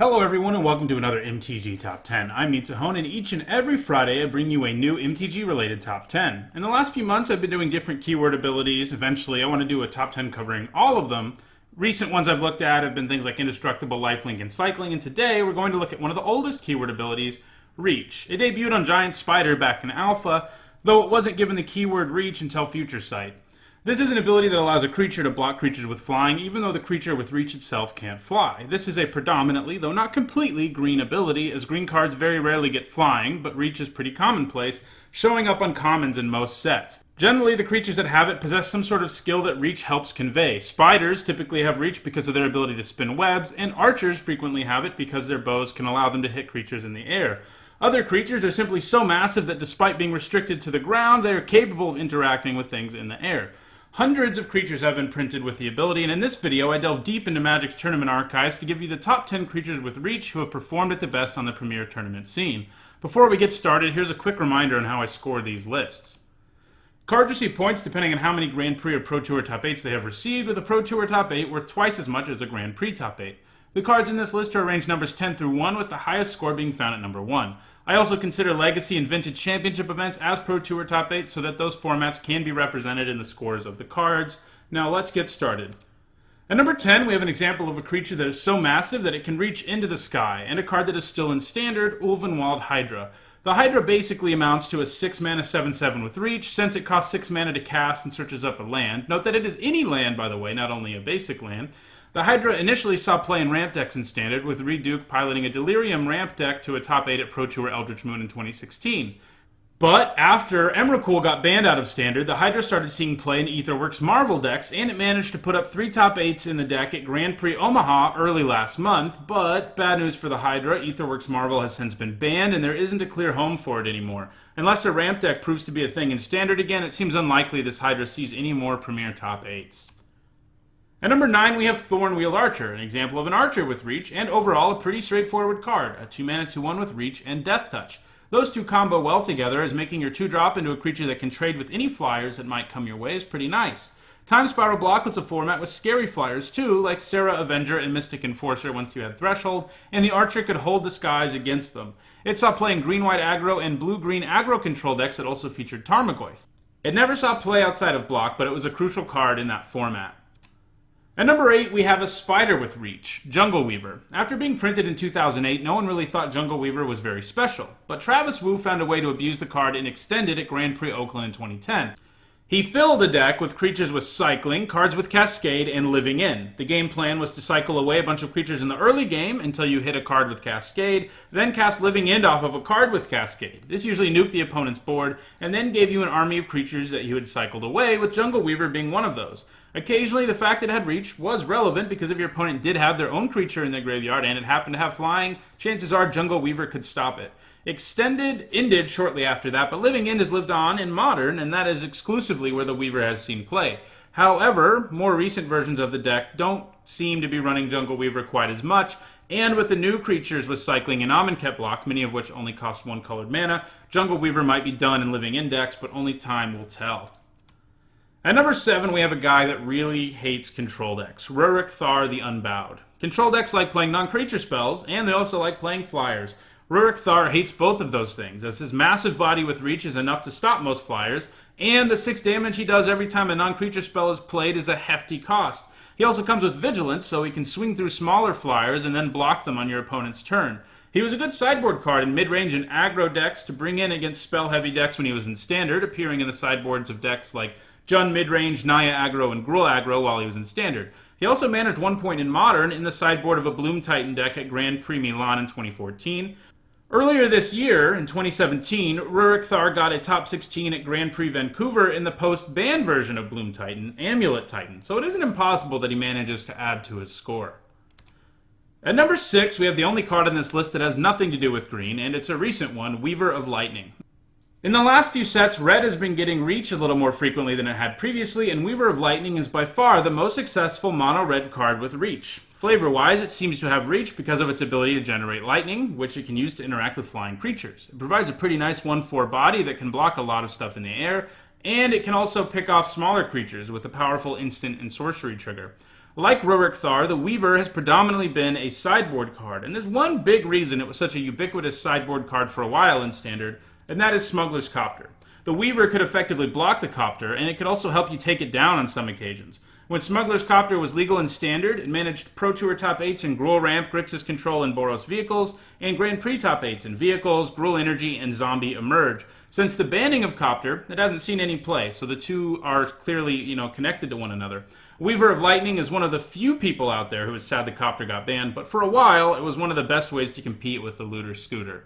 Hello everyone and welcome to another MTG Top 10. I'm Mitsuhone and each and every Friday I bring you a new MTG related Top 10. In the last few months I've been doing different keyword abilities. Eventually I want to do a Top 10 covering all of them. Recent ones I've looked at have been things like Indestructible, Lifelink, and Cycling, and today we're going to look at one of the oldest keyword abilities, Reach. It debuted on Giant Spider back in Alpha, though it wasn't given the keyword Reach until Future Sight. This is an ability that allows a creature to block creatures with flying, even though the creature with Reach itself can't fly. This is a predominantly, though not completely, green ability, as green cards very rarely get flying, but Reach is pretty commonplace, showing up on commons in most sets. Generally, the creatures that have it possess some sort of skill that Reach helps convey. Spiders typically have Reach because of their ability to spin webs, and archers frequently have it because their bows can allow them to hit creatures in the air. Other creatures are simply so massive that despite being restricted to the ground, they are capable of interacting with things in the air. Hundreds of creatures have been printed with the ability, and in this video I delve deep into Magic's tournament archives to give you the top 10 creatures with Reach who have performed at the best on the premier tournament scene. Before we get started, here's a quick reminder on how I score these lists. Cards receive points depending on how many Grand Prix or Pro Tour Top 8s they have received, with a Pro Tour Top 8 worth twice as much as a Grand Prix Top 8. The cards in this list are arranged numbers 10 through 1, with the highest score being found at number 1. I also consider Legacy and Vintage Championship events as Pro Tour Top 8 so that those formats can be represented in the scores of the cards. Now let's get started. At number 10, we have an example of a creature that is so massive that it can reach into the sky, and a card that is still in Standard, Ulvenwald Hydra. The Hydra basically amounts to a 6-mana 7/7 with Reach, since it costs 6 mana to cast and searches up a land. Note that it is any land, by the way, not only a basic land. The Hydra initially saw play in ramp decks in Standard, with Reduke piloting a Delirium ramp deck to a top 8 at Pro Tour Eldritch Moon in 2016. But after Emrakul got banned out of Standard, the Hydra started seeing play in Aetherworks Marvel decks, and it managed to put up 3 top 8s in the deck at Grand Prix Omaha early last month. But bad news for the Hydra, Aetherworks Marvel has since been banned, and there isn't a clear home for it anymore. Unless a ramp deck proves to be a thing in Standard again, it seems unlikely this Hydra sees any more premier top 8s. At number 9, we have Thorn Wheel Archer, an example of an archer with Reach, and overall a pretty straightforward card, a 2-mana 2/1 with Reach and Death Touch. Those two combo well together, as making your 2-drop into a creature that can trade with any flyers that might come your way is pretty nice. Time Spiral Block was a format with scary flyers too, like Sarah Avenger and Mystic Enforcer once you had Threshold, and the archer could hold the skies against them. It saw play in green-white aggro and blue-green aggro control decks that also featured Tarmogoyf. It never saw play outside of block, but it was a crucial card in that format. At number 8, we have a spider with Reach, Jungle Weaver. After being printed in 2008, no one really thought Jungle Weaver was very special, but Travis Wu found a way to abuse the card and extend it at Grand Prix Oakland in 2010. He filled the deck with creatures with Cycling, cards with Cascade, and Living In. The game plan was to cycle away a bunch of creatures in the early game until you hit a card with Cascade, then cast Living In off of a card with Cascade. This usually nuked the opponent's board, and then gave you an army of creatures that you had cycled away, with Jungle Weaver being one of those. Occasionally, the fact that it had Reach was relevant because if your opponent did have their own creature in their graveyard and it happened to have flying, chances are Jungle Weaver could stop it. Extended ended shortly after that, but Living In has lived on in Modern, and that is exclusively where the Weaver has seen play. However, more recent versions of the deck don't seem to be running Jungle Weaver quite as much, and with the new creatures with Cycling and Amonkhet block, many of which only cost 1 colored mana, Jungle Weaver might be done in Living In decks, but only time will tell. At number 7, we have a guy that really hates control decks, Rurik Thar the Unbowed. Control decks like playing non-creature spells, and they also like playing flyers. Rurik Thar hates both of those things, as his massive body with Reach is enough to stop most flyers, and the 6 damage he does every time a non-creature spell is played is a hefty cost. He also comes with Vigilance, so he can swing through smaller flyers and then block them on your opponent's turn. He was a good sideboard card in mid-range and aggro decks to bring in against spell-heavy decks when he was in Standard, appearing in the sideboards of decks like Jund midrange, Naya aggro, and Gruul aggro while he was in Standard. He also managed 1 point in Modern in the sideboard of a Bloom Titan deck at Grand Prix Milan in 2014. Earlier this year, in 2017, Rurik Thar got a top 16 at Grand Prix Vancouver in the post-ban version of Bloom Titan, Amulet Titan, so it isn't impossible that he manages to add to his score. At number 6, we have the only card on this list that has nothing to do with green, and it's a recent one, Weaver of Lightning. In the last few sets, Red has been getting Reach a little more frequently than it had previously, and Weaver of Lightning is by far the most successful mono-red card with Reach. Flavor-wise, it seems to have Reach because of its ability to generate lightning, which it can use to interact with flying creatures. It provides a pretty nice 1/4 body that can block a lot of stuff in the air, and it can also pick off smaller creatures with a powerful instant and sorcery trigger. Like Rurex Thar, the Weaver has predominantly been a sideboard card, and there's one big reason it was such a ubiquitous sideboard card for a while in Standard, and that is Smuggler's Copter. The Weaver could effectively block the Copter, and it could also help you take it down on some occasions. When Smuggler's Copter was legal in Standard, it managed Pro Tour top 8s in Gruul Ramp, Grixis Control, and Boros vehicles, and Grand Prix top 8s in Vehicles, Gruul Energy, and Zombie Emerge. Since the banning of Copter, it hasn't seen any play, so the two are clearly, connected to one another. Weaver of Lightning is one of the few people out there who is sad the Copter got banned, but for a while, it was one of the best ways to compete with the Looter Scooter.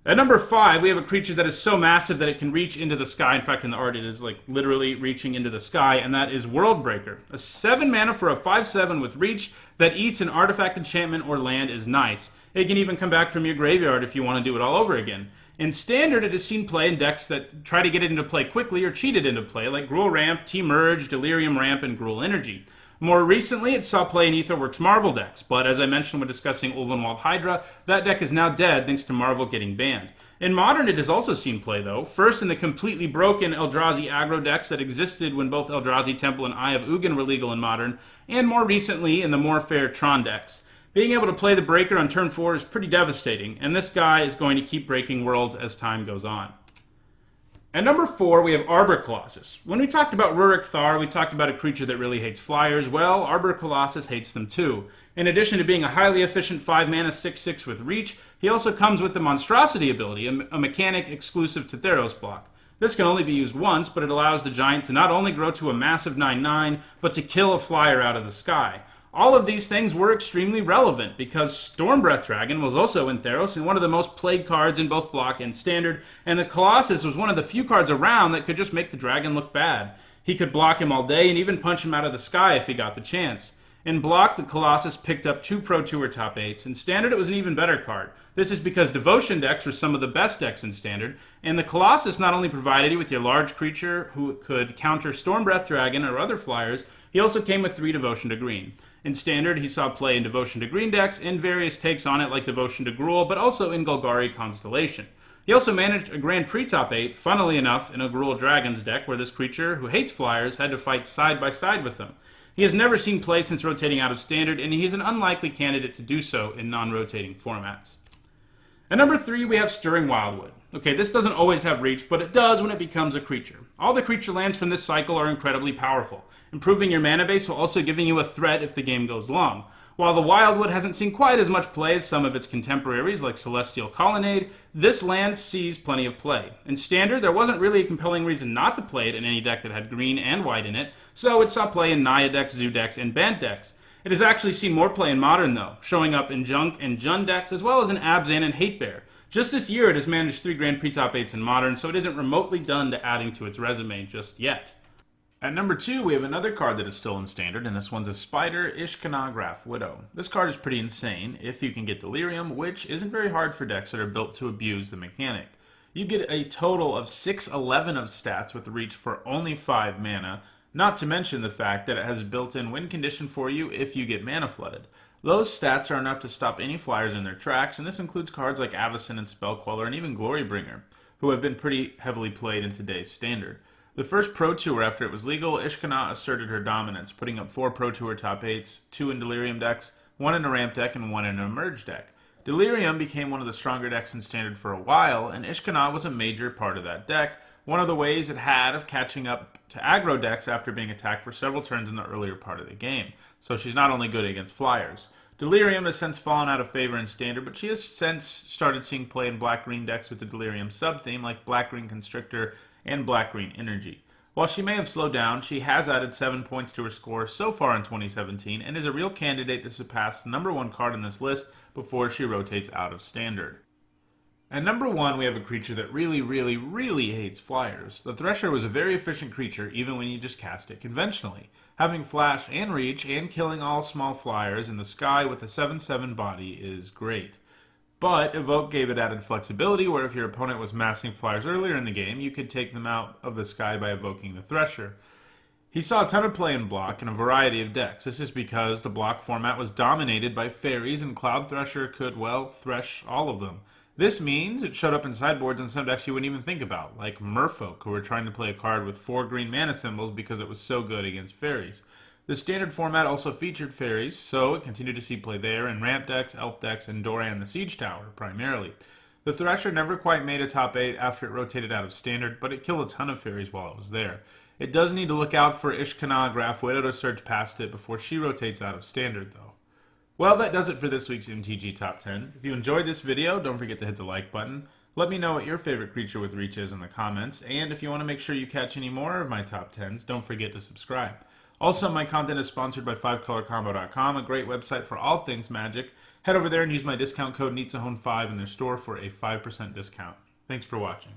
At number 5, we have a creature that is so massive that it can reach into the sky. In fact, in the art, it is literally reaching into the sky, and that is Worldbreaker. A 7 mana for a 5/7 with reach that eats an artifact, enchantment, or land is nice. It can even come back from your graveyard if you want to do it all over again. In Standard, it has seen play in decks that try to get it into play quickly or cheat it into play, like Gruul Ramp, T-Merge, Delirium Ramp, and Gruul Energy. More recently, it saw play in Aetherworks Marvel decks, but as I mentioned when discussing Ulvenwald Hydra, that deck is now dead thanks to Marvel getting banned. In Modern, it has also seen play, though, first in the completely broken Eldrazi aggro decks that existed when both Eldrazi Temple and Eye of Ugin were legal in Modern, and more recently in the more fair Tron decks. Being able to play the Breaker on turn 4 is pretty devastating, and this guy is going to keep breaking worlds as time goes on. At number 4, we have Arbor Colossus. When we talked about Rurex Thar, we talked about a creature that really hates flyers. Well, Arbor Colossus hates them too. In addition to being a highly efficient 5 mana 6/6 with reach, he also comes with the Monstrosity ability, a mechanic exclusive to Theros block. This can only be used once, but it allows the giant to not only grow to a massive 9/9, but to kill a flyer out of the sky. All of these things were extremely relevant because Stormbreath Dragon was also in Theros and one of the most played cards in both Block and Standard, and the Colossus was one of the few cards around that could just make the dragon look bad. He could block him all day and even punch him out of the sky if he got the chance. In Block, the Colossus picked up 2 Pro Tour top 8s. In Standard, it was an even better card. This is because Devotion decks were some of the best decks in Standard, and the Colossus not only provided you with your large creature who could counter Stormbreath Dragon or other flyers, he also came with 3 Devotion to Green. In Standard, he saw play in Devotion to Green decks and various takes on it like Devotion to Gruul, but also in Golgari Constellation. He also managed a Grand Prix top 8, funnily enough, in a Gruul Dragons deck where this creature, who hates flyers, had to fight side by side with them. He has never seen play since rotating out of Standard, and he's an unlikely candidate to do so in non-rotating formats. At number 3, we have Stirring Wildwood. Okay, this doesn't always have reach, but it does when it becomes a creature. All the creature lands from this cycle are incredibly powerful, improving your mana base while also giving you a threat if the game goes long. While the Wildwood hasn't seen quite as much play as some of its contemporaries like Celestial Colonnade, this land sees plenty of play. In Standard, there wasn't really a compelling reason not to play it in any deck that had green and white in it, so it saw play in Naya decks, Zoo decks, and Bant decks. It has actually seen more play in Modern, though, showing up in Junk and Jund decks as well as in Abzan and Hatebear. Just this year, it has managed 3 Grand Prix top 8s in Modern, so it isn't remotely done to adding to its resume just yet. At number 2, we have another card that is still in Standard, and this one's a Spider Ishkanah Graph Widow. This card is pretty insane if you can get Delirium, which isn't very hard for decks that are built to abuse the mechanic. You get a total of 6/11 of stats with reach for only 5 mana, not to mention the fact that it has a built-in win condition for you if you get mana flooded. Those stats are enough to stop any flyers in their tracks, and this includes cards like Avacyn and Spellqueller and even Glorybringer, who have been pretty heavily played in today's Standard. The first Pro Tour after it was legal, Ishkanah asserted her dominance, putting up 4 Pro Tour top 8s, 2 in Delirium decks, 1 in a Ramp deck, and 1 in an Emerge deck. Delirium became one of the stronger decks in Standard for a while, and Ishkanah was a major part of that deck, one of the ways it had of catching up to aggro decks after being attacked for several turns in the earlier part of the game. So she's not only good against flyers. Delirium has since fallen out of favor in Standard, but she has since started seeing play in black-green decks with the Delirium sub-theme like black-green Constrictor and black-green Energy. While she may have slowed down, she has added 7 points to her score so far in 2017 and is a real candidate to surpass the number 1 card in this list before she rotates out of Standard. At number 1, we have a creature that really hates flyers. The Thresher was a very efficient creature even when you just cast it conventionally. Having flash and reach and killing all small flyers in the sky with a 7/7 body is great. But Evoke gave it added flexibility where if your opponent was massing flyers earlier in the game, you could take them out of the sky by evoking the Thresher. He saw a ton of play in Block in a variety of decks. This is because the Block format was dominated by fairies and Cloud Thresher could, well, thresh all of them. This means it showed up in sideboards in some decks you wouldn't even think about, like Merfolk, who were trying to play a card with 4 green mana symbols because it was so good against fairies. The standard format also featured fairies, so it continued to see play there in ramp decks, elf decks, and Doran the Siege Tower, primarily. The Thresher never quite made a top 8 after it rotated out of standard, but it killed a ton of fairies while it was there. It does need to look out for Ishkana Graph Widow to surge past it before she rotates out of standard, though. Well, that does it for this week's MTG Top 10. If you enjoyed this video, don't forget to hit the like button. Let me know what your favorite creature with reach is in the comments, and if you want to make sure you catch any more of my top 10s, don't forget to subscribe. Also, my content is sponsored by 5colorcombo.com, a great website for all things Magic. Head over there and use my discount code NEETSAHONE5 in their store for a 5% discount. Thanks for watching.